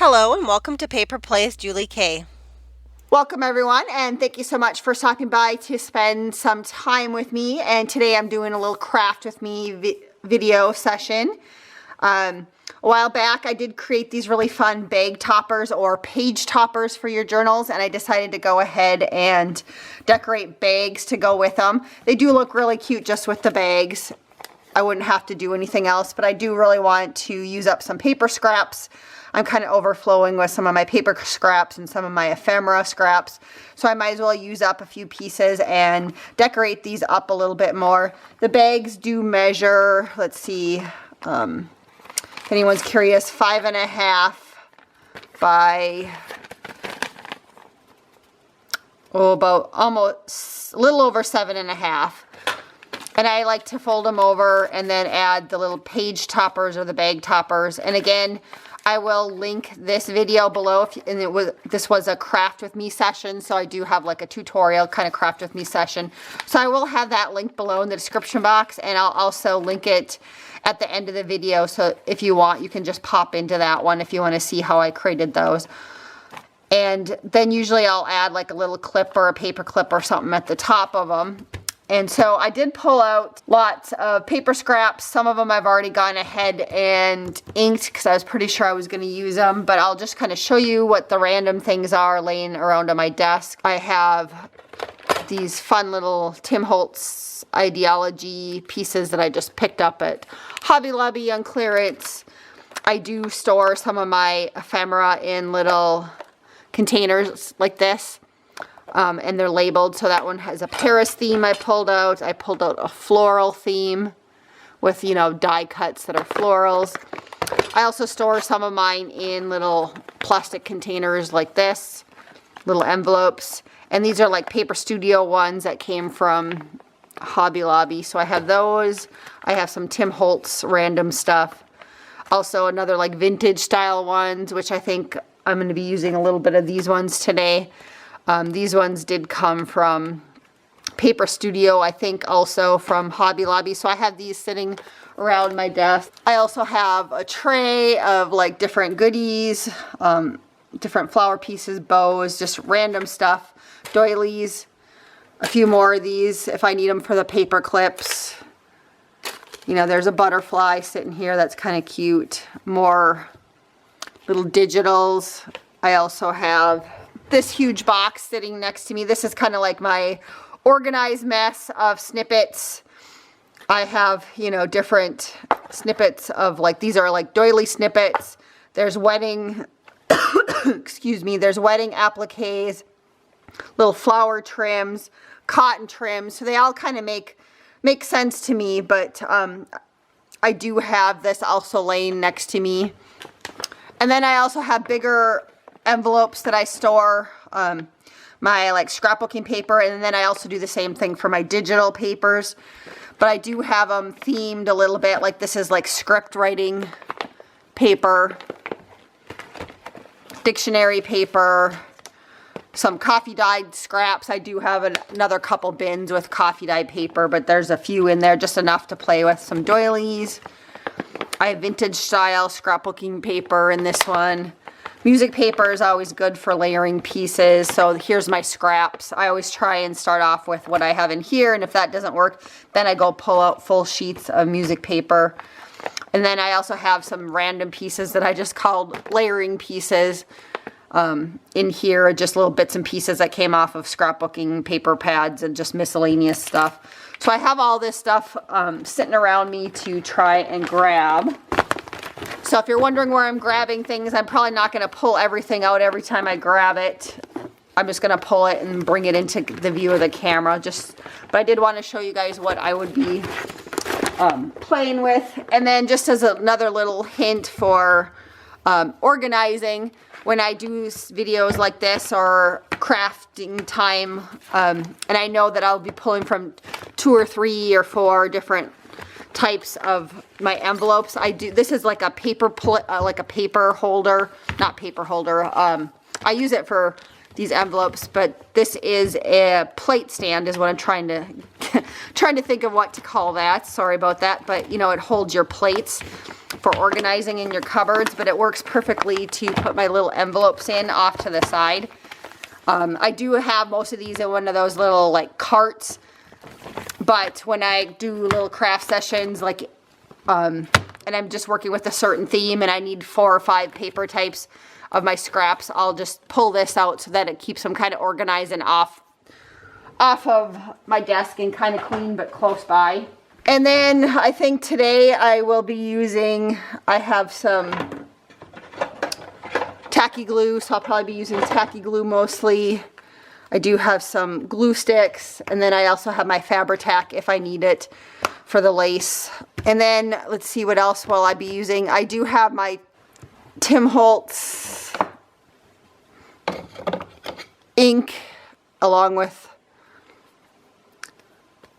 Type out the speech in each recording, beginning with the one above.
Hello and welcome to Paper Plays Julie K. Welcome everyone, and thank you so much for stopping by to spend some time with me. And today I'm doing a little craft with me video session. A while back I did create these really fun bag toppers or page toppers for your journals, and I decided to go ahead and decorate bags to go with them. They do look really cute just with the bags. I wouldn't have to do anything else, but I do really want to use up some paper scraps. I'm kind of overflowing with some of my paper scraps and some of my ephemera scraps, so I might as well use up a few pieces and decorate these up a little bit more. The bags do measure, let's see, if anyone's curious, 5.5 by, about almost a little over 7.5. And I like to fold them over and then add the little page toppers or the bag toppers. And again, I will link this video below, this was a craft with me session, so I do have like a tutorial kind of craft with me session. So I will have that link below in the description box, and I'll also link it at the end of the video, so if you want, you can just pop into that one if you want to see how I created those. And then usually I'll add like a little clip or a paper clip or something at the top of them. And so I did pull out lots of paper scraps. Some of them I've already gone ahead and inked because I was pretty sure I was going to use them. But I'll just kind of show you what the random things are laying around on my desk. I have these fun little Tim Holtz Ideology pieces that I just picked up at Hobby Lobby on clearance. I do store some of my ephemera in little containers like this. And they're labeled, so that one has a Paris theme I pulled out. I pulled out a floral theme with, you know, die cuts that are florals. I also store some of mine in little plastic containers like this, little envelopes. And these are like Paper Studio ones that came from Hobby Lobby. So I have those. I have some Tim Holtz random stuff. Also another like vintage style ones, which I think I'm going to be using a little bit of these ones today. These ones did come from Paper Studio, I think also from Hobby Lobby. So I have these sitting around my desk. I also have a tray of like different goodies, different flower pieces, bows, just random stuff, doilies, a few more of these if I need them for the paper clips. You know, there's a butterfly sitting here that's kind of cute. More little digitals. I also have this huge box sitting next to me. This is kind of like my organized mess of snippets. I have, you know, different snippets of like, these are like doily snippets. There's wedding, excuse me, there's wedding appliques, little flower trims, cotton trims. So they all kind of make sense to me, but I do have this also laying next to me. And then I also have bigger envelopes that I store my like scrapbooking paper, and then I also do the same thing for my digital papers, but I do have them themed a little bit. Like this is like script writing paper, dictionary paper, some coffee dyed scraps. I do have another couple bins with coffee dyed paper, but there's a few in there, just enough to play with. Some doilies. I have vintage style scrapbooking paper in this one. Music paper is always good for layering pieces, so here's my scraps. I always try and start off with what I have in here, and if that doesn't work, then I go pull out full sheets of music paper. And then I also have some random pieces that I just called layering pieces in here, just little bits and pieces that came off of scrapbooking paper pads and just miscellaneous stuff. So I have all this stuff sitting around me to try and grab. So if you're wondering where I'm grabbing things, I'm probably not going to pull everything out every time I grab it. I'm just going to pull it and bring it into the view of the camera. But I did want to show you guys what I would be playing with. And then just as another little hint for organizing, when I do videos like this or crafting time, and I know that I'll be pulling from 2 or 3 or 4 different types of my envelopes. This is like a paper holder, not paper holder. I use it for these envelopes, but this is a plate stand is what I'm trying to think of what to call that. Sorry about that, but you know, it holds your plates for organizing in your cupboards, but it works perfectly to put my little envelopes in off to the side. I do have most of these in one of those little like carts, but when I do little craft sessions, like, and I'm just working with a certain theme and I need 4 or 5 paper types of my scraps, I'll just pull this out so that it keeps them kind of organized and off of my desk and kind of clean but close by. And then I think today I will be using, I have some tacky glue, so I'll probably be using tacky glue mostly. I do have some glue sticks, and then I also have my Fabri-Tac if I need it for the lace. And then let's see what else will I be using. I do have my Tim Holtz ink along with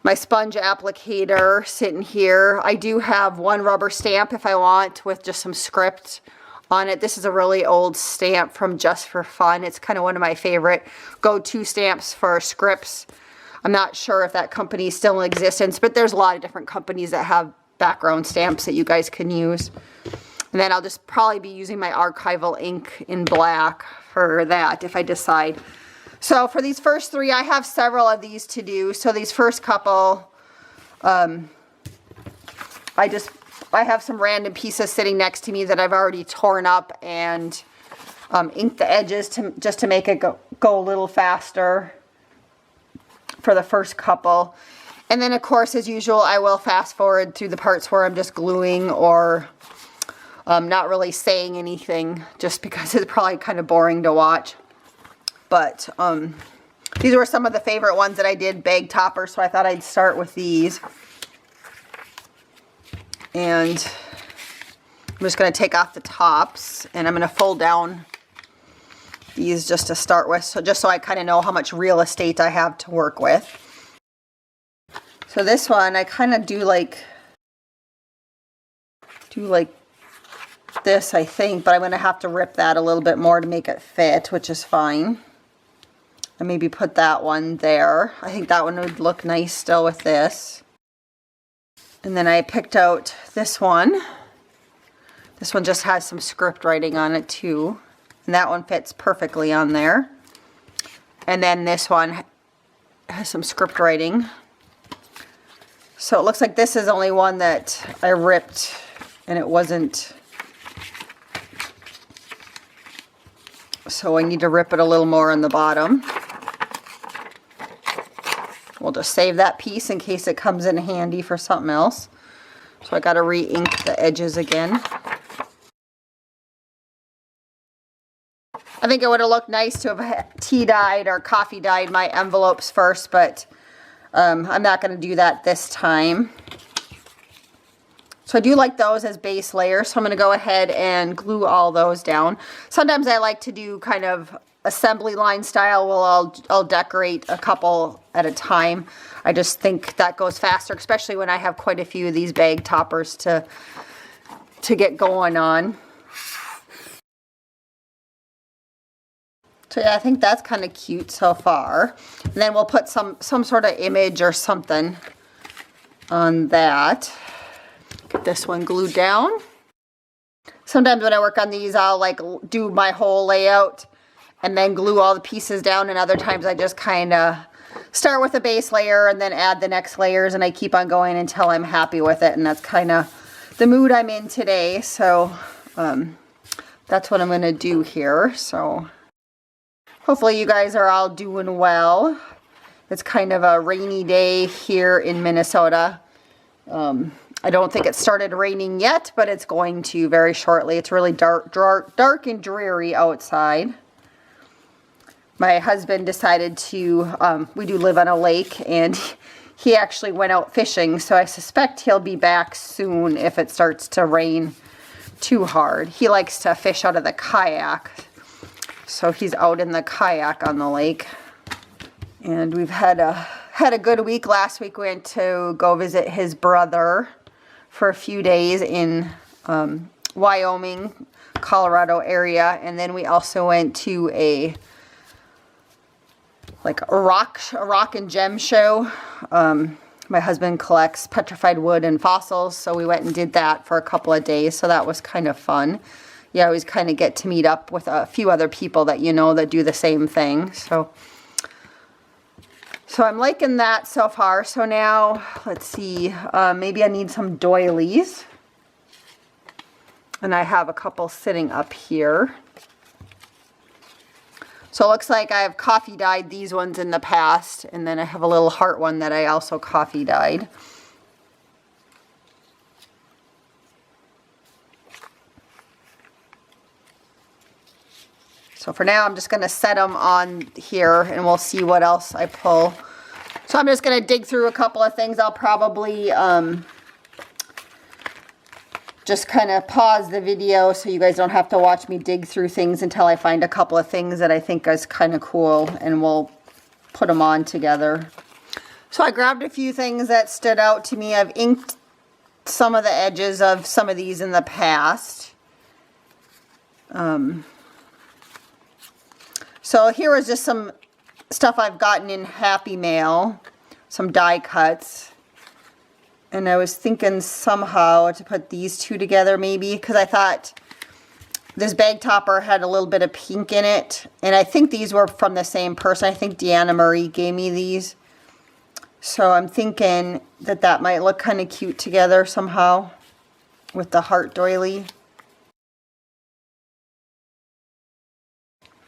my sponge applicator sitting here. I do have one rubber stamp if I want with just some script on it. This is a really old stamp from Just for Fun. It's kind of one of my favorite go-to stamps for scripts. I'm not sure if that company is still in existence, but there's a lot of different companies that have background stamps that you guys can use. And then I'll just probably be using my archival ink in black for that if I decide. So for these first 3, I have several of these to do. So these first couple, I have some random pieces sitting next to me that I've already torn up and inked the edges just to make it go a little faster for the first couple. And then of course, as usual, I will fast forward through the parts where I'm just gluing or not really saying anything, just because it's probably kind of boring to watch. But these were some of the favorite ones that I did, bag toppers, so I thought I'd start with these. And I'm just going to take off the tops, and I'm going to fold down these just to start with, so just so I kind of know how much real estate I have to work with. So this one, I kind of do like this, I think, but I'm going to have to rip that a little bit more to make it fit, which is fine. And maybe put that one there. I think that one would look nice still with this. And then I picked out this one. This one just has some script writing on it too. And that one fits perfectly on there. And then this one has some script writing. So it looks like this is only one that I ripped and it wasn't. So I need to rip it a little more on the bottom. We'll just save that piece in case it comes in handy for something else. So I got to re-ink the edges again. I think it would have looked nice to have tea dyed or coffee dyed my envelopes first, but I'm not going to do that this time. So I do like those as base layers, so I'm going to go ahead and glue all those down. Sometimes I like to do kind of assembly line style. Well, I'll decorate a couple at a time. I just think that goes faster, especially when I have quite a few of these bag toppers to get going on. So yeah, I think that's kind of cute so far. And then we'll put some sort of image or something on that. Get this one glued down. Sometimes when I work on these, I'll like do my whole layout and then glue all the pieces down, and other times I just kind of start with a base layer and then add the next layers, and I keep on going until I'm happy with it, and that's kind of the mood I'm in today. So that's what I'm going to do here. So hopefully you guys are all doing well. It's kind of a rainy day here in Minnesota. I don't think it started raining yet, but it's going to very shortly. It's really dark and dreary outside. My husband decided to, we do live on a lake, and he actually went out fishing, so I suspect he'll be back soon if it starts to rain too hard. He likes to fish out of the kayak, so he's out in the kayak on the lake. And we've had a good week. Last week we went to go visit his brother for a few days in Wyoming, Colorado area, and then we also went to a rock and gem show My husband collects petrified wood and fossils, so we went and did that for a couple of days, so that was kind of fun. You always kind of get to meet up with a few other people that you know that do the same thing. So I'm liking that so far. So now, let's see, maybe I need some doilies. And I have a couple sitting up here. So it looks like I've coffee dyed these ones in the past, and then I have a little heart one that I also coffee dyed. So for now, I'm just going to set them on here, and we'll see what else I pull. So I'm just going to dig through a couple of things. I'll probably just kind of pause the video so you guys don't have to watch me dig through things until I find a couple of things that I think is kind of cool, and we'll put them on together. So I grabbed a few things that stood out to me. I've inked some of the edges of some of these in the past. So here is just some stuff I've gotten in Happy Mail, some die cuts. And I was thinking somehow to put these two together maybe, because I thought this bag topper had a little bit of pink in it. And I think these were from the same person. I think Deanna Marie gave me these. So I'm thinking that that might look kind of cute together somehow with the heart doily.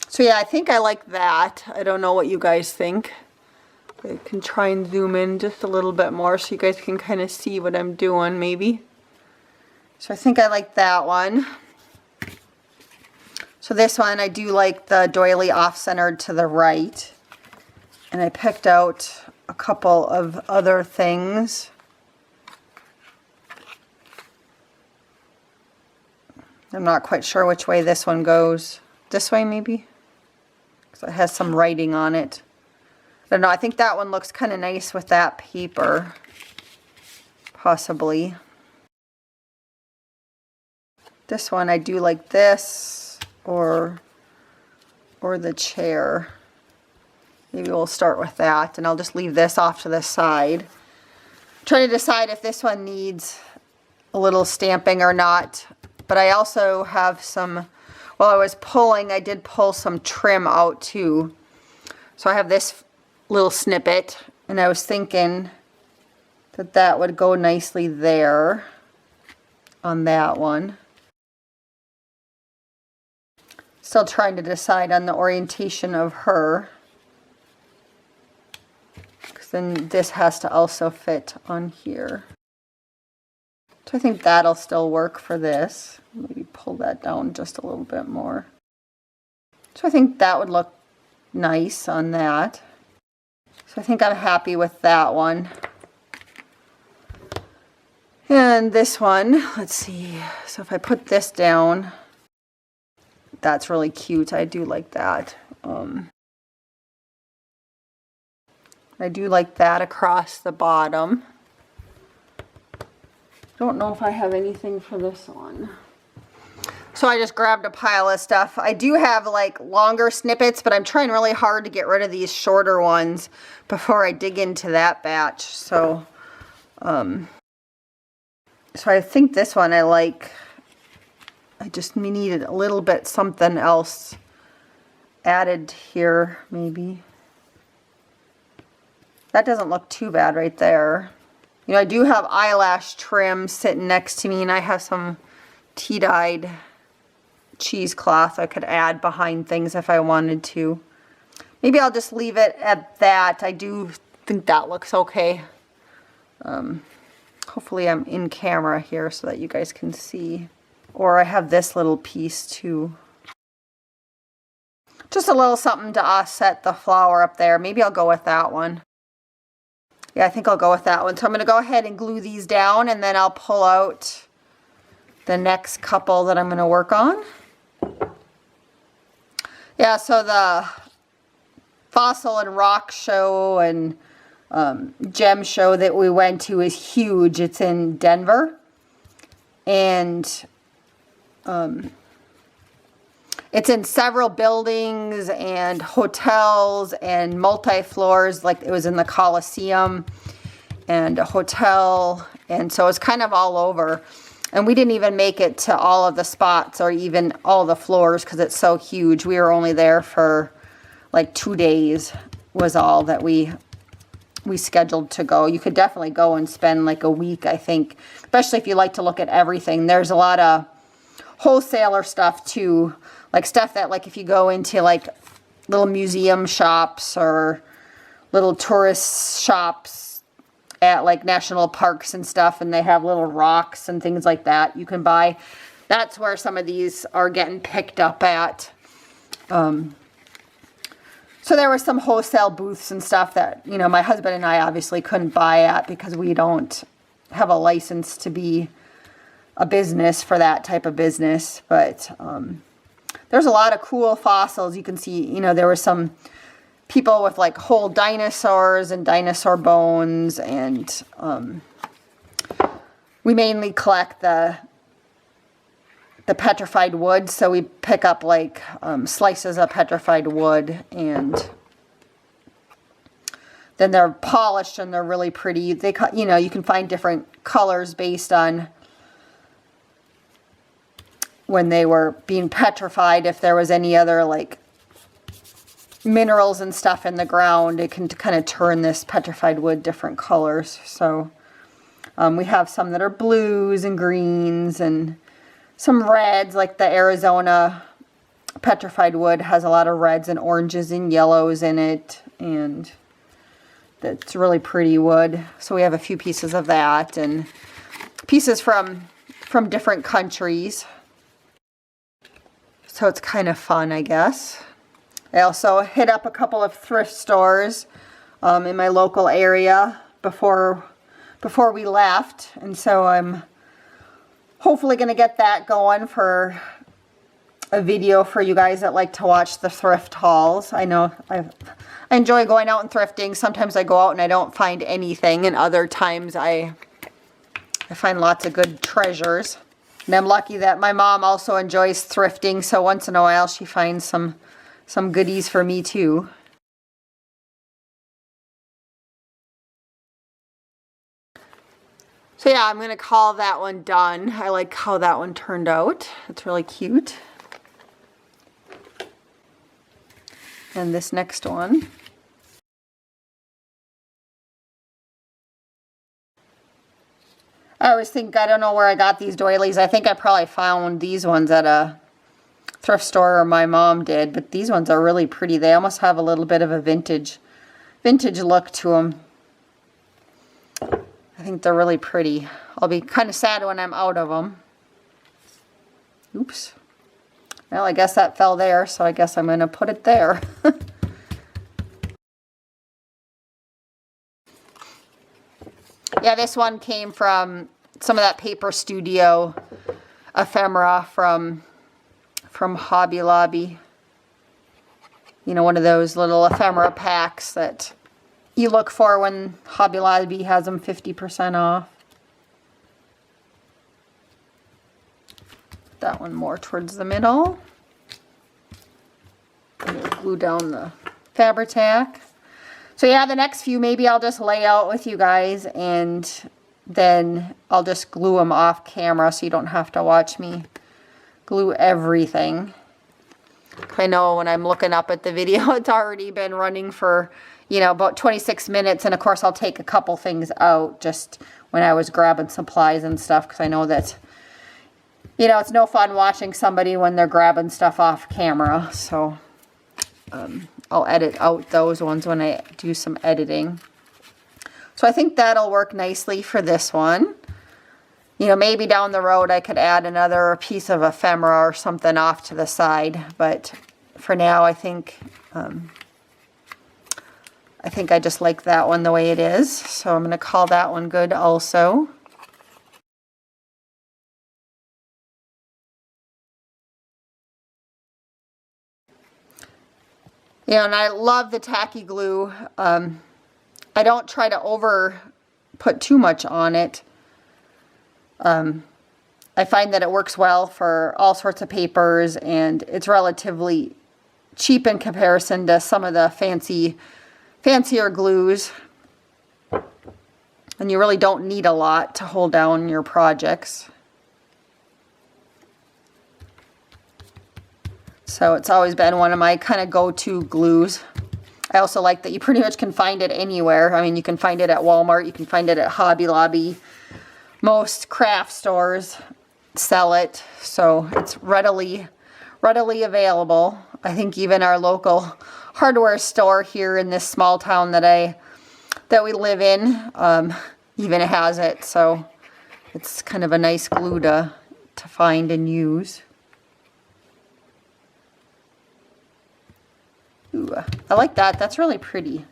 So yeah, I think I like that. I don't know what you guys think. I can try and zoom in just a little bit more so you guys can kind of see what I'm doing maybe. So I think I like that one. So this one, I do like the doily off-centered to the right. And I picked out a couple of other things. I'm not quite sure which way this one goes. This way maybe? Because it has some writing on it. I don't know, I think that one looks kind of nice with that paper, possibly. This one, I do like this, or the chair. Maybe we'll start with that, and I'll just leave this off to the side. I'm trying to decide if this one needs a little stamping or not, but I also have some, while I was pulling, I did pull some trim out too. So I have this little snippet, and I was thinking that that would go nicely there on that one. Still trying to decide on the orientation of her, because then this has to also fit on here. So I think that'll still work for this. Maybe pull that down just a little bit more. So I think that would look nice on that. So I think I'm happy with that one. And this one, let's see. So if I put this down, that's really cute. I do like that. I do like that across the bottom. Don't know if I have anything for this one. So I just grabbed a pile of stuff. I do have like longer snippets, but I'm trying really hard to get rid of these shorter ones before I dig into that batch. So I think this one I like. I just needed a little bit something else added here, maybe. That doesn't look too bad right there. You know, I do have eyelash trim sitting next to me, and I have some tea-dyed cheesecloth I could add behind things if I wanted to. Maybe I'll just leave it at that. I do think that looks okay. Hopefully I'm in camera here so that you guys can see. Or I have this little piece too. Just a little something to offset the flower up there. Maybe I'll go with that one. Yeah, I think I'll go with that one. So I'm going to go ahead and glue these down, and then I'll pull out the next couple that I'm going to work on. Yeah, so the fossil and rock show and gem show that we went to is huge. It's in Denver. And it's in several buildings and hotels and multi-floors, like it was in the Coliseum. and a hotel, and so it's kind of all over. And we didn't even make it to all of the spots or even all the floors because it's so huge. We were only there for like 2 days was all that we scheduled to go. You could definitely go and spend like a week, I think, especially if you like to look at everything. There's a lot of wholesaler stuff too, like stuff that like if you go into like little museum shops or little tourist shops at like national parks and stuff, and they have little rocks and things like that you can buy. That's where some of these are getting picked up at. So there were some wholesale booths and stuff that, you know, my husband and I obviously couldn't buy at because we don't have a license to be a business for that type of business. But there's a lot of cool fossils. You can see, you know, there were some people with like whole dinosaurs and dinosaur bones, and we mainly collect the petrified wood, so we pick up like slices of petrified wood, and then they're polished and they're really pretty. They, you know, you can find different colors based on when they were being petrified. If there was any other like minerals and stuff in the ground, it can kind of turn this petrified wood different colors. So we have some that are blues and greens and some reds, like the Arizona petrified wood has a lot of reds and oranges and yellows in it, and that's really pretty wood. So we have a few pieces of that and pieces from different countries. So it's kind of fun, I guess. I also hit up a couple of thrift stores in my local area before we left, and so I'm hopefully going to get that going for a video for you guys that like to watch the thrift hauls. I know I enjoy going out and thrifting. Sometimes I go out and I don't find anything, and other times I find lots of good treasures. And I'm lucky that my mom also enjoys thrifting, so once in a while she finds some goodies for me too. So yeah, I'm going to call that one done. I like how that one turned out. It's really cute. And this next one. I always think, I don't know where I got these doilies. I think I probably found these ones at a thrift store, or my mom did, but these ones are really pretty. They almost have a little bit of a vintage look to them. I think they're really pretty. I'll be kind of sad when I'm out of them. Oops. Well, I guess that fell there, so I guess I'm going to put it there. Yeah, this one came from some of that Paper Studio ephemera from Hobby Lobby. You know, one of those little ephemera packs that you look for when Hobby Lobby has them 50% off. That one more towards the middle. And we'll glue down the Fabri-Tac. So yeah, the next few maybe I'll just lay out with you guys, and then I'll just glue them off camera so you don't have to watch me glue everything. I know when I'm looking up at the video, it's already been running for, you know, about 26 minutes. And of course, I'll take a couple things out just when I was grabbing supplies and stuff, because I know that, you know, it's no fun watching somebody when they're grabbing stuff off camera. So I'll edit out those ones when I do some editing. So I think that'll work nicely for this one. You know, maybe down the road I could add another piece of ephemera or something off to the side, but for now I think I just like that one the way it is. So I'm going to call that one good also. You know, and I love the tacky glue. I don't try to put too much on it. I find that it works well for all sorts of papers, and it's relatively cheap in comparison to some of the fancier glues. And you really don't need a lot to hold down your projects. So it's always been one of my kind of go-to glues. I also like that you pretty much can find it anywhere. I mean, you can find it at Walmart, you can find it at Hobby Lobby. Most craft stores sell it, so it's readily available. I think even our local hardware store here in this small town that we live in even has it, so it's kind of a nice glue to find and use. Ooh, I like that. That's really pretty.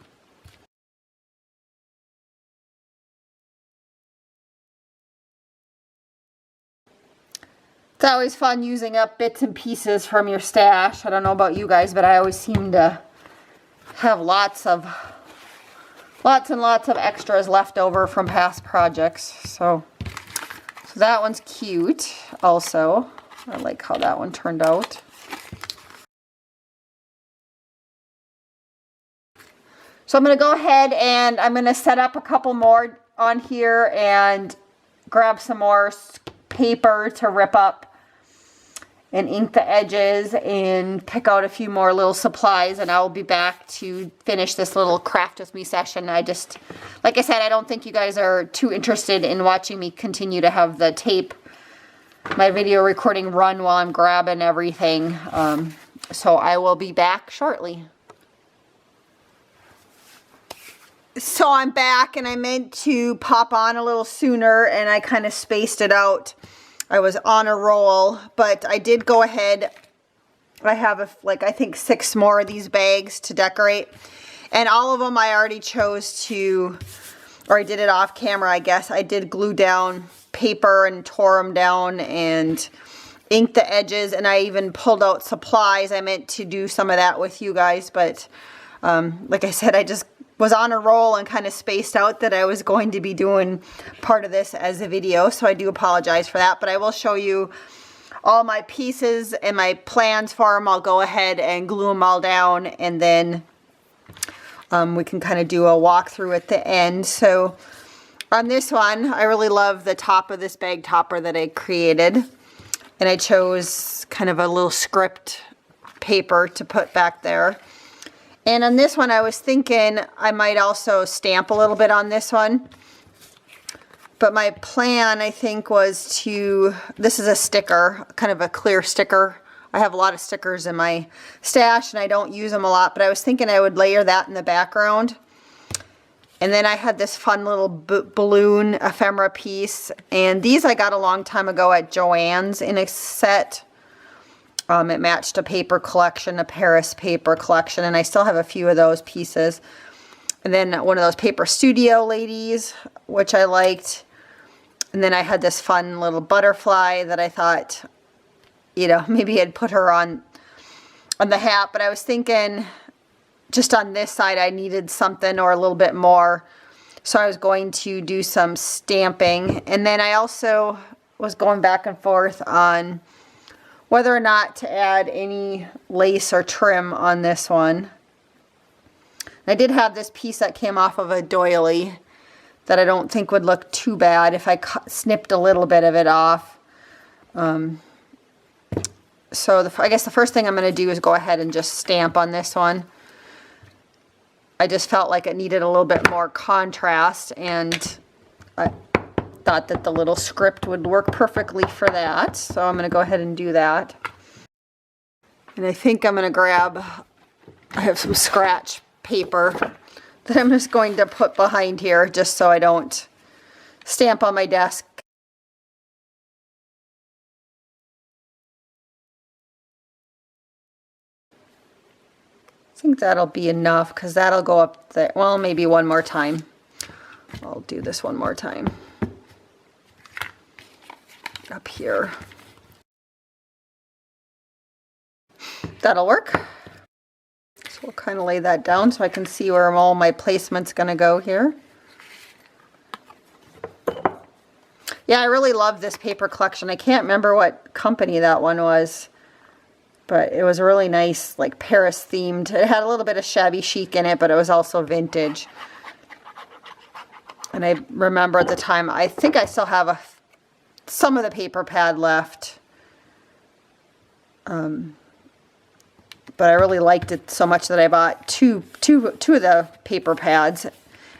It's always fun using up bits and pieces from your stash. I don't know about you guys, but I always seem to have lots and lots of extras left over from past projects. So that one's cute also. I like how that one turned out. So I'm going to go ahead and I'm going to set up a couple more on here and grab some more paper to rip up and ink the edges and pick out a few more little supplies, and I'll be back to finish this little craft with me session. Like I said, I don't think you guys are too interested in watching me continue to have the tape, my video recording run while I'm grabbing everything. So I will be back shortly. So I'm back, and I meant to pop on a little sooner and I kind of spaced it out. I was on a roll, but I did go ahead. I have I think 6 more of these bags to decorate, and all of them I already chose to, or I did it off camera, I guess. I did glue down paper and tore them down and inked the edges, and I even pulled out supplies. I meant to do some of that with you guys, but like I said, I just was on a roll and kind of spaced out that I was going to be doing part of this as a video, so I do apologize for that. But I will show you all my pieces and my plans for them. I'll go ahead and glue them all down, and then we can kind of do a walkthrough at the end. So on this one, I really love the top of this bag topper that I created, and I chose kind of a little script paper to put back there. And on this one, I was thinking I might also stamp a little bit on this one. But my plan, I think, was to, this is a sticker, kind of a clear sticker. I have a lot of stickers in my stash and I don't use them a lot, but I was thinking I would layer that in the background. And then I had this fun little balloon ephemera piece. And these I got a long time ago at Joann's in a set. It matched a paper collection, a Paris paper collection, and I still have a few of those pieces. And then one of those paper studio ladies, which I liked. And then I had this fun little butterfly that I thought, you know, maybe I'd put her on the hat. But I was thinking just on this side I needed something or a little bit more. So I was going to do some stamping. And then I also was going back and forth on whether or not to add any lace or trim on this one. I did have this piece that came off of a doily that I don't think would look too bad if I snipped a little bit of it off. So I guess the first thing I'm going to do is go ahead and just stamp on this one. I just felt like it needed a little bit more contrast, and I thought that the little script would work perfectly for that. So I'm going to go ahead and do that. And I think I'm going to grab, I have some scratch paper that I'm just going to put behind here just so I don't stamp on my desk. I think that'll be enough because that'll go up there. Well, maybe one more time. I'll do this one more time. Up here. That'll work. So we'll kind of lay that down so I can see where all my placement's going to go here. Yeah, I really love this paper collection. I can't remember what company that one was, but it was really nice, like Paris themed. It had a little bit of shabby chic in it, but it was also vintage. And I remember at the time, I think I still have some of the paper pad left. But I really liked it so much that I bought two of the paper pads.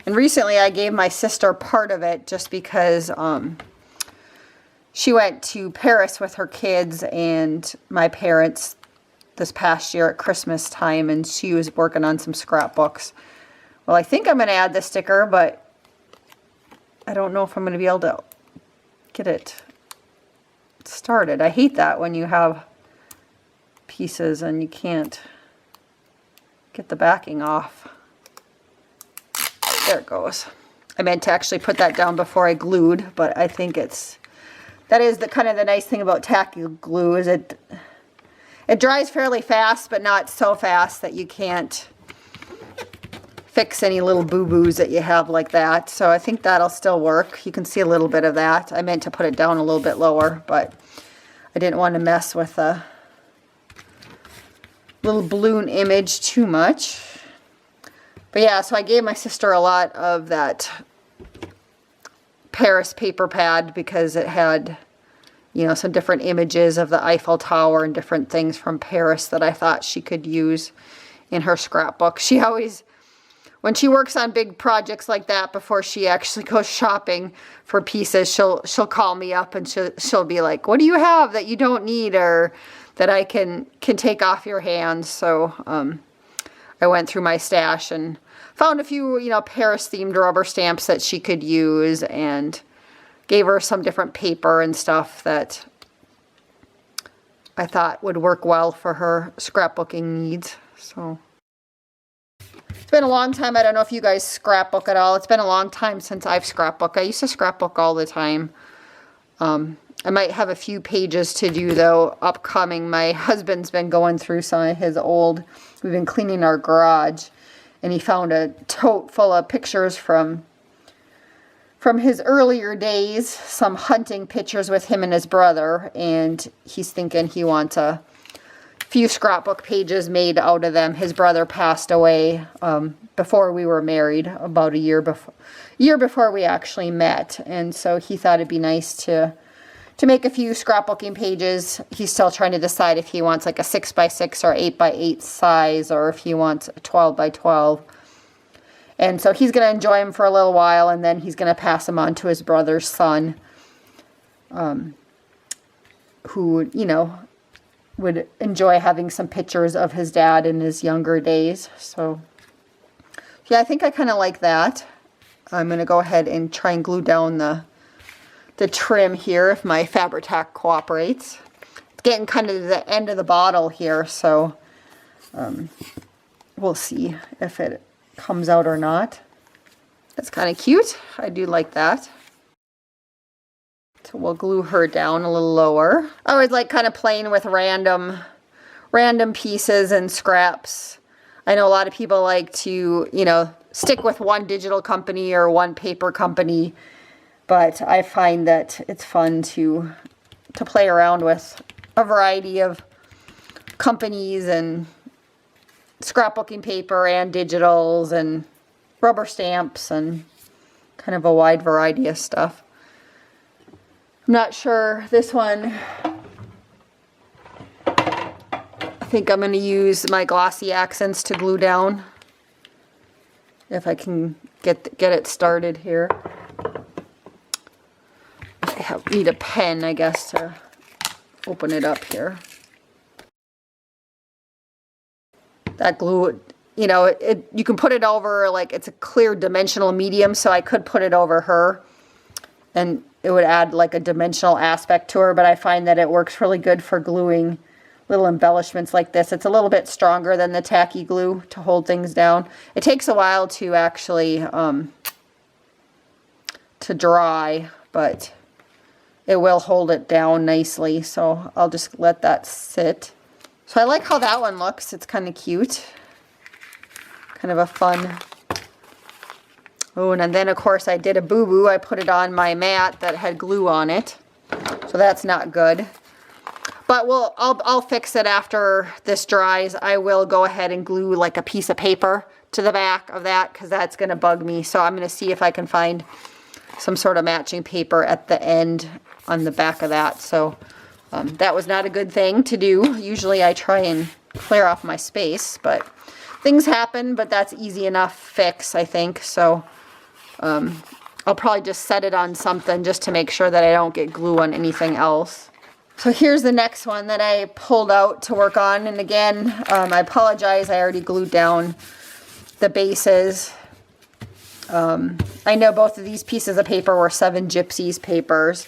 And recently I gave my sister part of it just because she went to Paris with her kids and my parents this past year at Christmas time, and she was working on some scrapbooks. Well, I think I'm going to add the sticker, but I don't know if I'm going to be able to get it started. I hate that when you have pieces and you can't get the backing off. There it goes. I meant to actually put that down before I glued, but I think that is the kind of the nice thing about tacky glue is it dries fairly fast, but not so fast that you can't fix any little boo-boos that you have like that. So I think that'll still work. You can see a little bit of that. I meant to put it down a little bit lower, but I didn't want to mess with the little balloon image too much. But yeah, so I gave my sister a lot of that Paris paper pad because it had, you know, some different images of the Eiffel Tower and different things from Paris that I thought she could use in her scrapbook. She always, when she works on big projects like that, before she actually goes shopping for pieces, she'll call me up and she'll be like, what do you have that you don't need or that I can take off your hands? So I went through my stash and found a few, you know, Paris-themed rubber stamps that she could use and gave her some different paper and stuff that I thought would work well for her scrapbooking needs. So it's been a long time. I don't know if you guys scrapbook at all. It's been a long time since I've scrapbooked. I used to scrapbook all the time. I might have a few pages to do though upcoming. My husband's been going through some of his old, we've been cleaning our garage, and he found a tote full of pictures from his earlier days, some hunting pictures with him and his brother, and he's thinking he wants a few scrapbook pages made out of them. His brother passed away before we were married, about a year before we actually met, and so he thought it'd be nice to make a few scrapbooking pages. He's still trying to decide if he wants like a 6x6 or 8x8 size, or if he wants a 12x12. And so he's going to enjoy them for a little while, and then he's going to pass them on to his brother's son, who, you know, would enjoy having some pictures of his dad in his younger days. So, yeah, I think I kind of like that. I'm going to go ahead and try and glue down the trim here if my Fabri-Tac cooperates. It's getting kind of the end of the bottle here, so we'll see if it comes out or not. That's kind of cute. I do like that. So we'll glue her down a little lower. I always like kind of playing with random pieces and scraps. I know a lot of people like to, you know, stick with one digital company or one paper company, but I find that it's fun to play around with a variety of companies and scrapbooking paper and digitals and rubber stamps and kind of a wide variety of stuff. I'm not sure this one. I think I'm going to use my glossy accents to glue down if I can get it started here. I need a pen, I guess, to open it up here. That glue, you know, you can put it over, like, it's a clear dimensional medium, so I could put it over her and it would add like a dimensional aspect to her, but I find that it works really good for gluing little embellishments like this. It's a little bit stronger than the tacky glue to hold things down. It takes a while to actually to dry, but it will hold it down nicely, so I'll just let that sit. So I like how that one looks. It's kind of cute. Kind of a fun. Oh, and then of course I did a boo-boo. I put it on my mat that had glue on it. So that's not good. But I'll fix it after this dries. I will go ahead and glue like a piece of paper to the back of that because that's going to bug me. So I'm going to see if I can find some sort of matching paper at the end on the back of that. So that was not a good thing to do. Usually I try and clear off my space, but things happen, but that's easy enough fix, I think. So I'll probably just set it on something just to make sure that I don't get glue on anything else. So here's the next one that I pulled out to work on. And again, I apologize, I already glued down the bases. I know both of these pieces of paper were 7 Gypsies papers.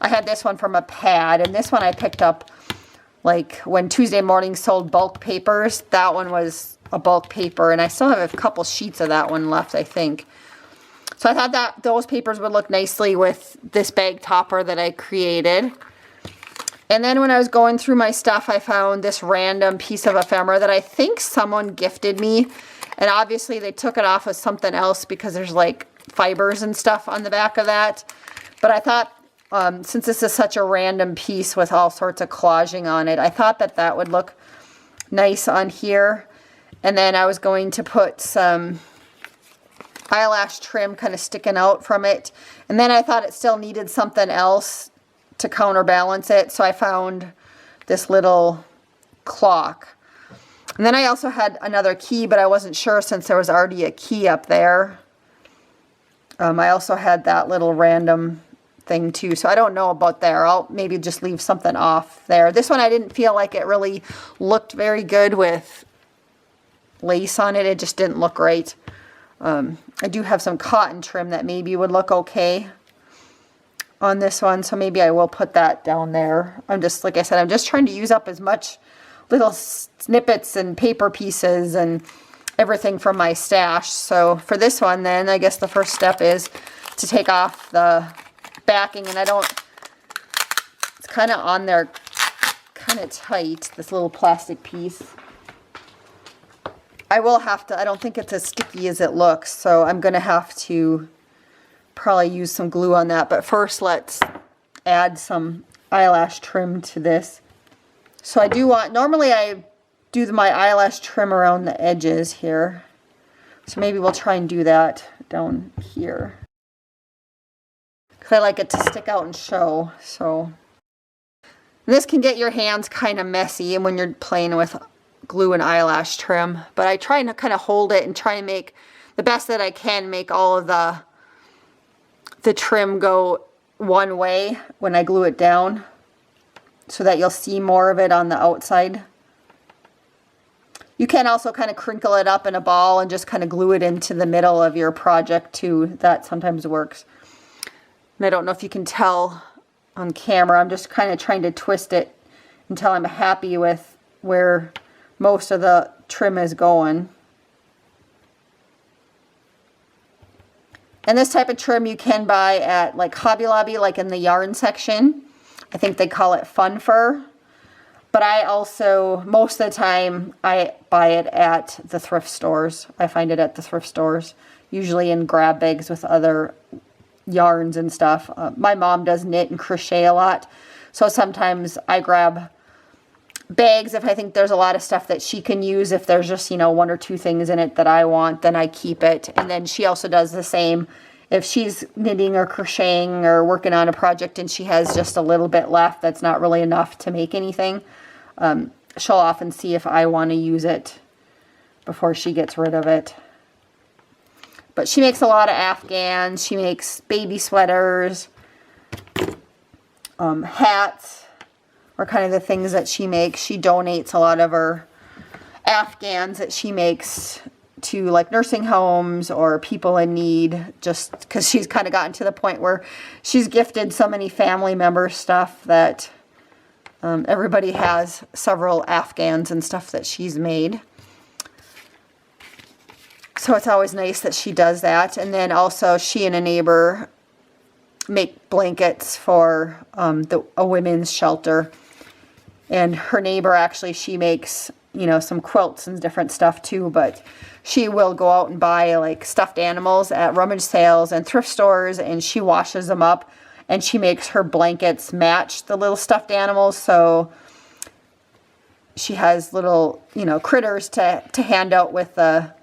I had this one from a pad, and this one I picked up like when Tuesday Morning sold bulk papers. That one was a bulk paper, and I still have a couple sheets of that one left, I think. So I thought that those papers would look nicely with this bag topper that I created. And then when I was going through my stuff, I found this random piece of ephemera that I think someone gifted me. And obviously they took it off of something else because there's like fibers and stuff on the back of that. But I thought, since this is such a random piece with all sorts of collaging on it, I thought that that would look nice on here. And then I was going to put some eyelash trim kind of sticking out from it. And then I thought it still needed something else to counterbalance it. So I found this little clock. And then I also had another key, but I wasn't sure since there was already a key up there. I also had that little random thing too. So I don't know about there. I'll maybe just leave something off there. This one I didn't feel like it really looked very good with lace on it. It just didn't look right. I do have some cotton trim that maybe would look okay on this one. So maybe I will put that down there. I'm just, like I said, I'm just trying to use up as much little snippets and paper pieces and everything from my stash. So for this one then, I guess the first step is to take off the backing, and it's kind of on there kind of tight, this little plastic piece. I will have to, I don't think it's as sticky as it looks, so I'm going to have to probably use some glue on that. But first let's add some eyelash trim to this. So I do want, normally I do my eyelash trim around the edges here. So maybe we'll try and do that down here, because I like it to stick out and show. So this can get your hands kind of messy and when you're playing with glue and eyelash trim, but I try to kind of hold it and try and make the best that I can, make all of the trim go one way when I glue it down so that you'll see more of it on the outside. You can also kind of crinkle it up in a ball and just kind of glue it into the middle of your project too. That sometimes works. And I don't know if you can tell on camera, I'm just kind of trying to twist it until I'm happy with where most of the trim is going. And this type of trim you can buy at like Hobby Lobby, like in the yarn section. I think they call it Fun Fur. But I also, most of the time, I buy it at the thrift stores. I find it at the thrift stores, usually in grab bags with other yarns and stuff. My mom does knit and crochet a lot, so sometimes I grab bags if I think there's a lot of stuff that she can use. If there's just, you know, 1 or 2 things in it that I want, then I keep it. And then she also does the same. If she's knitting or crocheting or working on a project and she has just a little bit left that's not really enough to make anything, she'll often see if I want to use it before she gets rid of it. But she makes a lot of Afghans. She makes baby sweaters, hats are kind of the things that she makes. She donates a lot of her Afghans that she makes to like nursing homes or people in need, just because she's kind of gotten to the point where she's gifted so many family members stuff that everybody has several Afghans and stuff that she's made. So it's always nice that she does that. And then also she and a neighbor make blankets for a women's shelter. And her neighbor actually, she makes, you know, some quilts and different stuff too, but she will go out and buy like stuffed animals at rummage sales and thrift stores, and she washes them up and she makes her blankets match the little stuffed animals. So she has little, you know, critters to hand out with the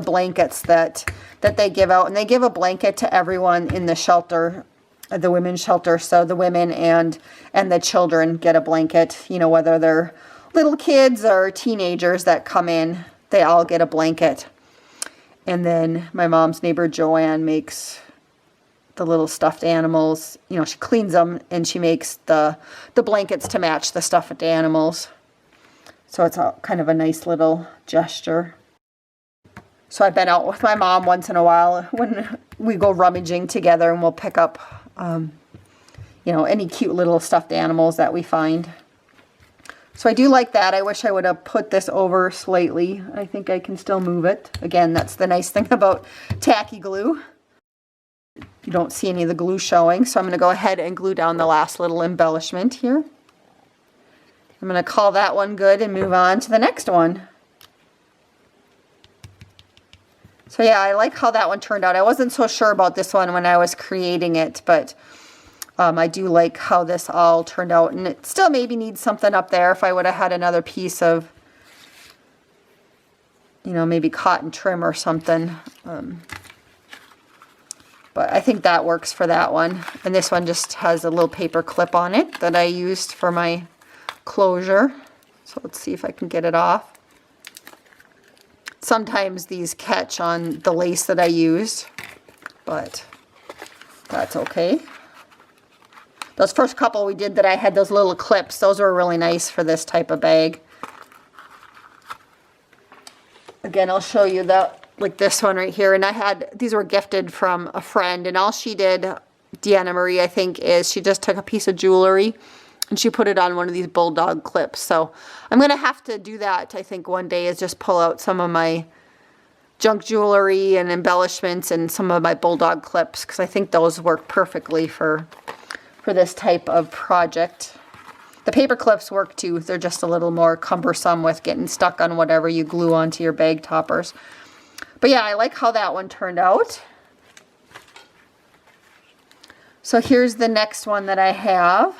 blankets that they give out. And they give a blanket to everyone in the shelter, the women's shelter. So the women and the children get a blanket, you know, whether they're little kids or teenagers that come in, they all get a blanket. And then my mom's neighbor Joanne makes the little stuffed animals. You know, she cleans them and she makes the blankets to match the stuffed animals. So it's kind of a nice little gesture. So I've been out with my mom once in a while when we go rummaging together, and we'll pick up, you know, any cute little stuffed animals that we find. So I do like that. I wish I would have put this over slightly. I think I can still move it. Again, that's the nice thing about tacky glue. You don't see any of the glue showing. So I'm going to go ahead and glue down the last little embellishment here. I'm going to call that one good and move on to the next one. So yeah, I like how that one turned out. I wasn't so sure about this one when I was creating it, but I do like how this all turned out. And it still maybe needs something up there if I would have had another piece of, you know, maybe cotton trim or something. But I think that works for that one. And this one just has a little paper clip on it that I used for my closure. So let's see if I can get it off. Sometimes these catch on the lace that I used, but that's okay. Those first couple we did that I had those little clips, those were really nice for this type of bag. Again, I'll show you that, like this one right here. And I had, these were gifted from a friend, and all she did, Deanna Marie, I think, is she just took a piece of jewelry and she put it on one of these bulldog clips. So I'm going to have to do that, I think, one day, is just pull out some of my junk jewelry and embellishments and some of my bulldog clips, because I think those work perfectly for this type of project. The paper clips work too. They're just a little more cumbersome with getting stuck on whatever you glue onto your bag toppers. But yeah, I like how that one turned out. So here's the next one that I have.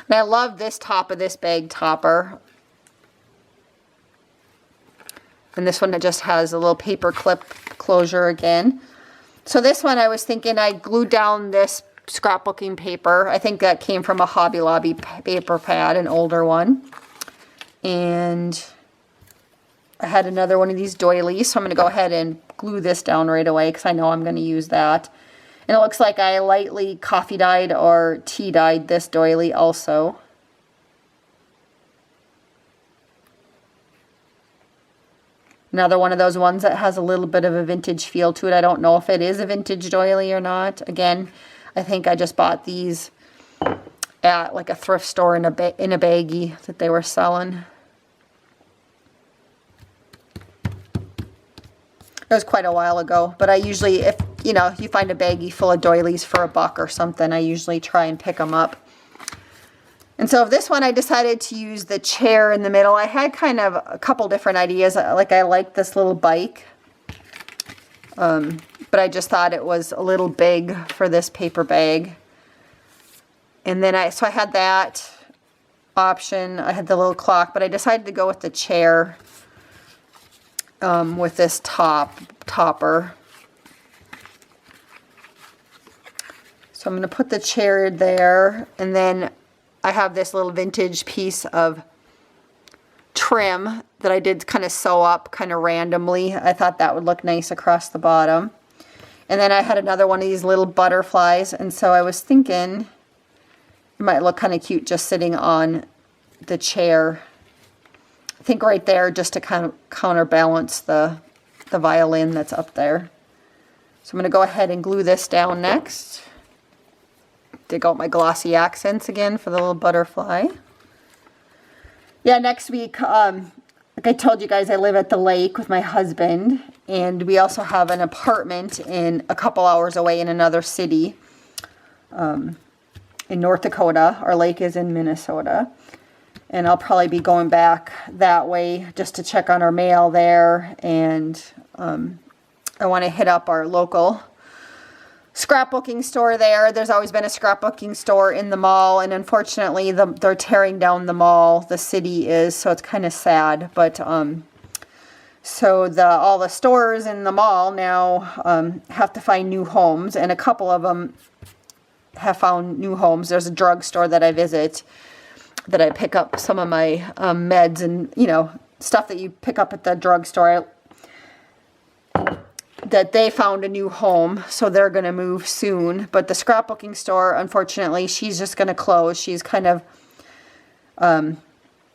And I love this top of this bag topper. And this one, it just has a little paper clip closure again. So this one, I was thinking I glued down this scrapbooking paper. I think that came from a Hobby Lobby paper pad, an older one. And I had another one of these doilies, so I'm going to go ahead and glue this down right away because I know I'm going to use that. And it looks like I lightly coffee dyed or tea dyed this doily also. Another one of those ones that has a little bit of a vintage feel to it. I don't know if it is a vintage doily or not. Again, I think I just bought these at like a thrift store in a baggie that they were selling. It was quite a while ago, but I usually, if you know, you find a baggie full of doilies for $1 or something, I usually try and pick them up. And so this one, I decided to use the chair in the middle. I had kind of a couple different ideas. Like I like this little bike, but I just thought it was a little big for this paper bag. And then so I had that option. I had the little clock, but I decided to go with the chair with this topper. So I'm going to put the chair there, and then I have this little vintage piece of trim that I did kind of sew up kind of randomly. I thought that would look nice across the bottom. And then I had another one of these little butterflies, and so I was thinking it might look kind of cute just sitting on the chair. I think right there, just to kind of counterbalance the violin that's up there. So I'm going to go ahead and glue this down next. Dig out my glossy accents again for the little butterfly. Yeah, next week, like I told you guys, I live at the lake with my husband, and we also have an apartment in a couple hours away in another city in North Dakota. Our lake is in Minnesota, and I'll probably be going back that way just to check on our mail there, and I want to hit up our local scrapbooking store there. There's always been a scrapbooking store in the mall, and unfortunately they're tearing down the mall. The city is, so it's kind of sad. But so all the stores in the mall now have to find new homes, and a couple of them have found new homes. There's a drugstore that I visit that I pick up some of my meds and, you know, stuff that you pick up at the drugstore, that they found a new home, so they're going to move soon. But the scrapbooking store, unfortunately, she's just going to close. She's kind of,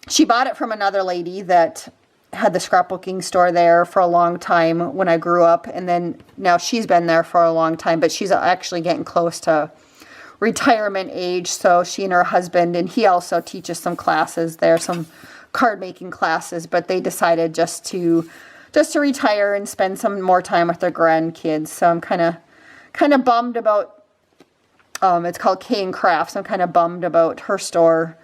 she bought it from another lady that had the scrapbooking store there for a long time when I grew up, and then now she's been there for a long time, but she's actually getting close to retirement age, so she and her husband, and he also teaches some classes there, some card making classes, but they decided just to retire and spend some more time with their grandkids. So I'm kind of bummed about, it's called K and Crafts. I'm kind of bummed about her store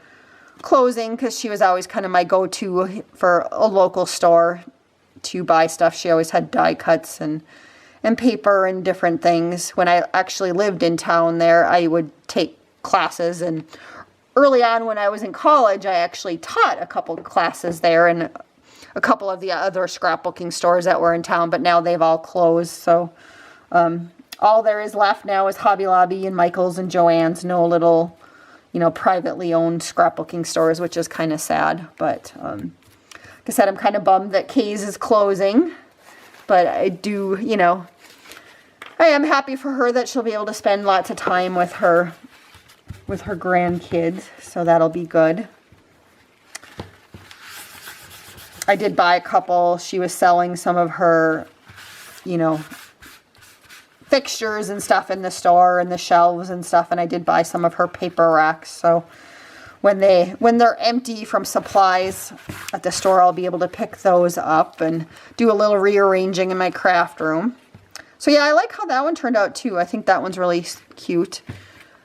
closing, because she was always kind of my go-to for a local store to buy stuff. She always had die cuts and paper and different things. When I actually lived in town there, I would take classes, and early on when I was in college, I actually taught a couple classes there and a couple of the other scrapbooking stores that were in town, but now they've all closed. So all there is left now is Hobby Lobby and Michael's and Joann's, no little, you know, privately owned scrapbooking stores, which is kind of sad. But like I said, I'm kind of bummed that Kay's is closing. But I do, you know, I am happy for her that she'll be able to spend lots of time with her grandkids. So that'll be good. I did buy a couple. She was selling some of her, you know, fixtures and stuff in the store and the shelves and stuff. And I did buy some of her paper racks. So when they're empty from supplies at the store, I'll be able to pick those up and do a little rearranging in my craft room. So yeah, I like how that one turned out too. I think that one's really cute.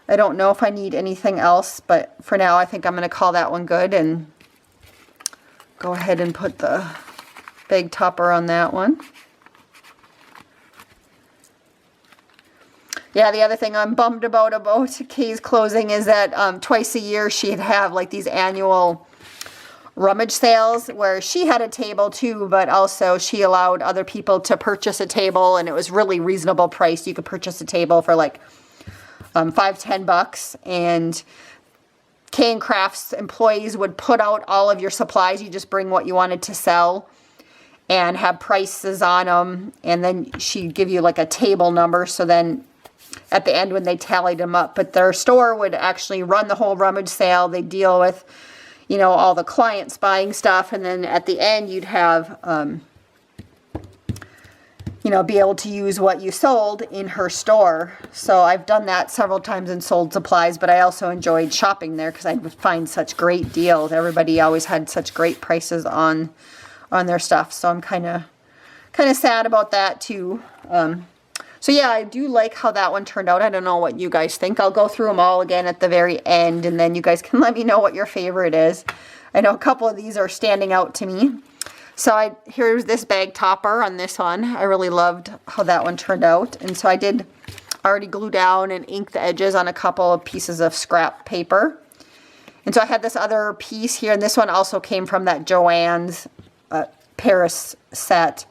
I don't know if I need anything else, but for now I think I'm going to call that one good and go ahead and put the bag topper on that one. Yeah, the other thing I'm bummed about Kay's closing is that twice a year she'd have like these annual rummage sales where she had a table too, but also she allowed other people to purchase a table, and it was really reasonable price. You could purchase a table for like $5-10, and K and Crafts employees would put out all of your supplies. You just bring what you wanted to sell and have prices on them, and then she'd give you like a table number, so then at the end when they tallied them up. But their store would actually run the whole rummage sale. They deal with, you know, all the clients buying stuff, and then at the end you'd have, you know, be able to use what you sold in her store. So I've done that several times and sold supplies, but I also enjoyed shopping there because I would find such great deals. Everybody always had such great prices on their stuff. So I'm kind of sad about that too. So yeah, I do like how that one turned out. I don't know what you guys think. I'll go through them all again at the very end, and then you guys can let me know what your favorite is. I know a couple of these are standing out to me. So here's this bag topper on this one. I really loved how that one turned out. And so I did already glue down and ink the edges on a couple of pieces of scrap paper. And so I had this other piece here, and this one also came from that Joann's Paris set.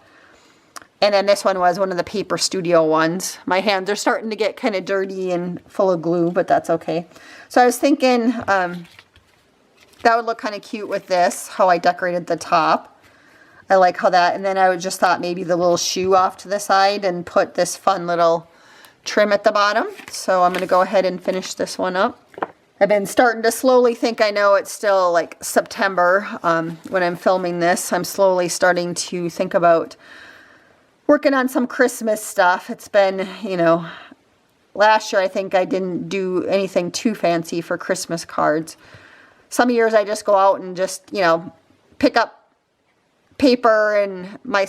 And then this one was one of the Paper Studio ones. My hands are starting to get kind of dirty and full of glue, but that's okay. So I was thinking that would look kind of cute with this, how I decorated the top. I like how that, and then I just thought maybe the little shoe off to the side and put this fun little trim at the bottom. So I'm going to go ahead and finish this one up. I've been starting to slowly think, I know it's still like September when I'm filming this. I'm slowly starting to think about working on some Christmas stuff. It's been, you know, last year I think I didn't do anything too fancy for Christmas cards. Some years I just go out and just, you know, pick up paper and my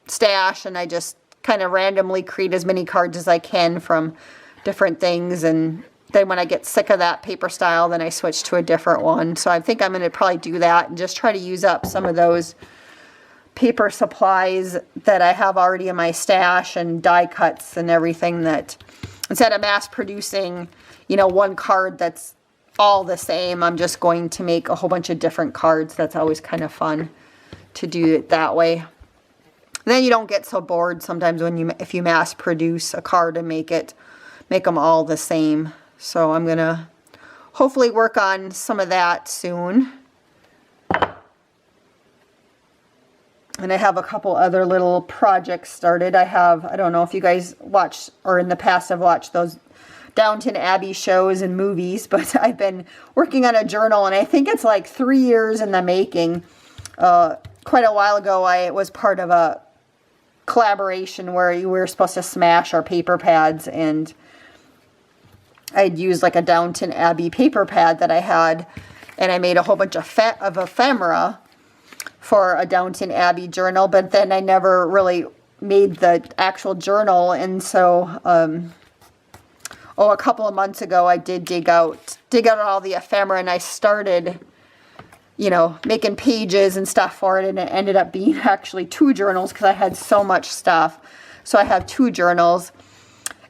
stash, and I just kind of randomly create as many cards as I can from different things, and then when I get sick of that paper style, then I switch to a different one. So I think I'm going to probably do that and just try to use up some of those paper supplies that I have already in my stash, and die cuts and everything that instead of mass producing, you know, one card that's all the same, I'm just going to make a whole bunch of different cards. That's always kind of fun to do it that way. Then you don't get so bored sometimes when if you mass produce a card and make them all the same. So I'm gonna hopefully work on some of that soon. And I have a couple other little projects started. I don't know if you guys watch or in the past have watched those Downton Abbey shows and movies, but I've been working on a journal, and I think it's like 3 years in the making. Quite a while ago, I was part of a collaboration where we were supposed to smash our paper pads, and I'd used like a Downton Abbey paper pad that I had, and I made a whole bunch of ephemera for a Downton Abbey journal, but then I never really made the actual journal. And so a couple of months ago I did dig out all the ephemera, and I started, you know, making pages and stuff for it, and it ended up being actually 2 journals because I had so much stuff. So I have 2 journals.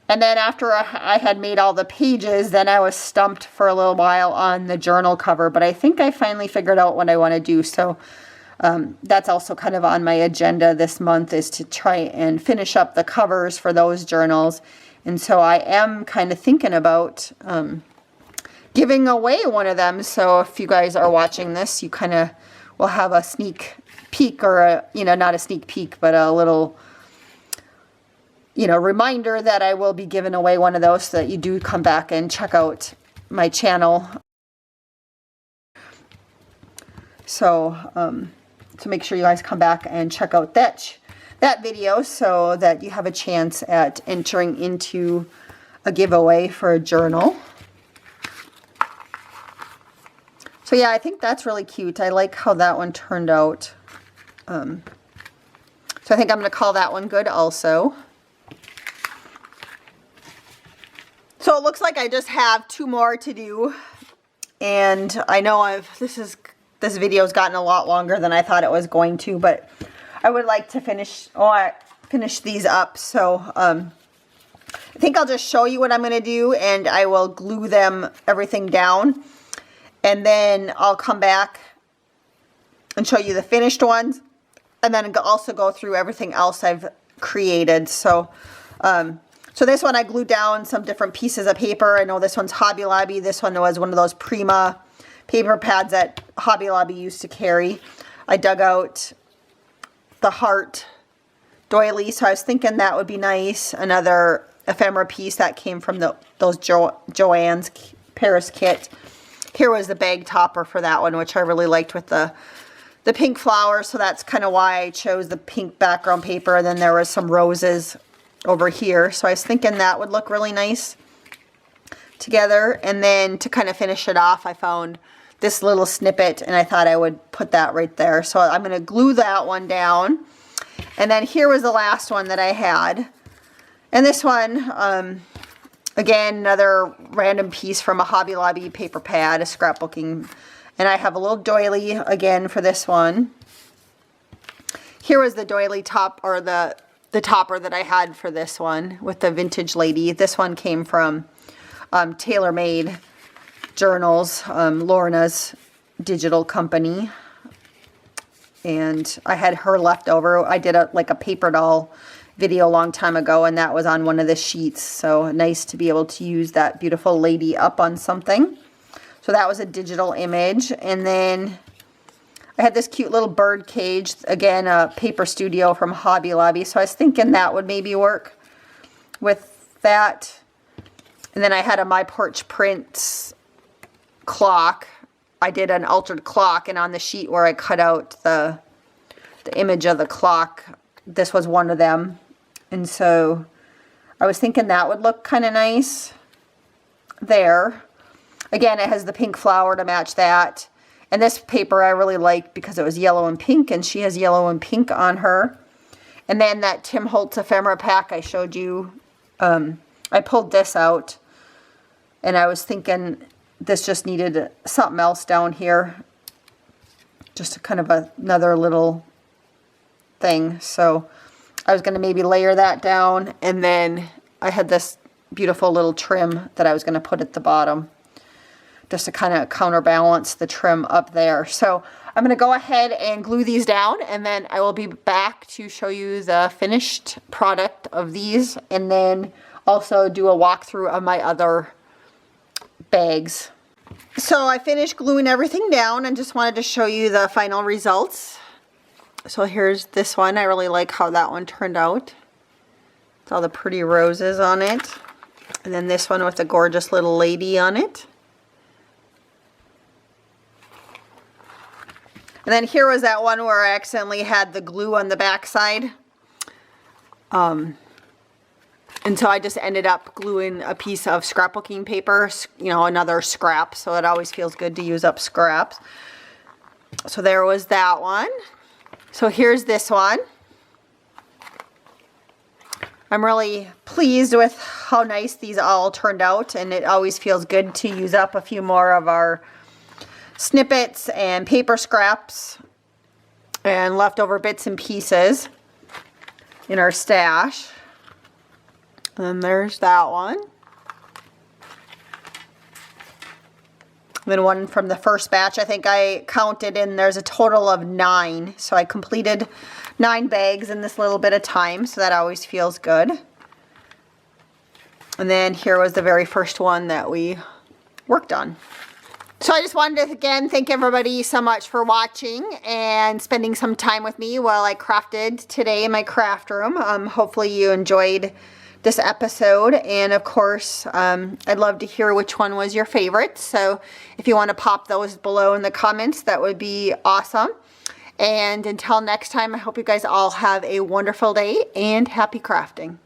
And then after I had made all the pages, then I was stumped for a little while on the journal cover, but I think I finally figured out what I want to do. So that's also kind of on my agenda this month, is to try and finish up the covers for those journals. And so I am kind of thinking about giving away one of them. So if you guys are watching this, you kind of will have a sneak peek, or not a sneak peek, but a little, reminder that I will be giving away one of those, so that you do come back and check out my channel. So make sure you guys come back and check out that video, so that you have a chance at entering into a giveaway for a journal. So yeah, I think that's really cute. I like how that one turned out. So I think I'm going to call that one good also. So it looks like I just have 2 more to do. And I know this video's gotten a lot longer than I thought it was going to, but I would like to finish these up. So I think I'll just show you what I'm going to do, and I will glue everything down. And then I'll come back and show you the finished ones, and then also go through everything else I've created. So this one I glued down some different pieces of paper. I know this one's Hobby Lobby. This one was one of those Prima paper pads that Hobby Lobby used to carry. I dug out the heart doily, so I was thinking that would be nice. Another ephemera piece that came from those Joann's Paris kit. Here was the bag topper for that one, which I really liked with the pink flowers. So that's kind of why I chose the pink background paper. And then there was some roses over here. So I was thinking that would look really nice together. And then to kind of finish it off, I found this little snippet, and I thought I would put that right there. So I'm going to glue that one down. And then here was the last one that I had. And this one, again, another random piece from a Hobby Lobby paper pad, a scrapbooking. And I have a little doily again for this one. Here was the doily top, or the topper that I had for this one with the vintage lady. This one came from TaylorMade Journals, Lorna's digital company. And I had her left over. I did a paper doll video a long time ago, and that was on one of the sheets. So nice to be able to use that beautiful lady up on something. So that was a digital image. And then I had this cute little bird cage, again, a paper studio from Hobby Lobby. So I was thinking that would maybe work with that. And then I had a My Porch Prints clock. I did an altered clock, and on the sheet where I cut out the image of the clock, this was one of them. And so I was thinking that would look kind of nice there. Again, it has the pink flower to match that. And this paper I really liked because it was yellow and pink, and she has yellow and pink on her. And then that Tim Holtz ephemera pack I showed you, I pulled this out, and I was thinking this just needed something else down here. Just a kind of another little thing. So I was going to maybe layer that down, and then I had this beautiful little trim that I was going to put at the bottom, just to kind of counterbalance the trim up there. So I'm going to go ahead and glue these down, and then I will be back to show you the finished product of these, and then also do a walkthrough of my other bags. So I finished gluing everything down and just wanted to show you the final results. So here's this one. I really like how that one turned out. With all the pretty roses on it. And then this one with the gorgeous little lady on it. And then here was that one where I accidentally had the glue on the back side. And so I just ended up gluing a piece of scrapbooking paper, you know, another scrap. So it always feels good to use up scraps. So there was that one. So here's this one. I'm really pleased with how nice these all turned out, and it always feels good to use up a few more of our snippets and paper scraps and leftover bits and pieces in our stash. And there's that one. Then one from the first batch, I think I counted, and there's a total of 9. So I completed 9 bags in this little bit of time, so that always feels good. And then here was the very first one that we worked on. So I just wanted to again thank everybody so much for watching and spending some time with me while I crafted today in my craft room. Hopefully you enjoyed this episode, and of course I'd love to hear which one was your favorite. So if you want to pop those below in the comments, that would be awesome. And until next time, I hope you guys all have a wonderful day and happy crafting.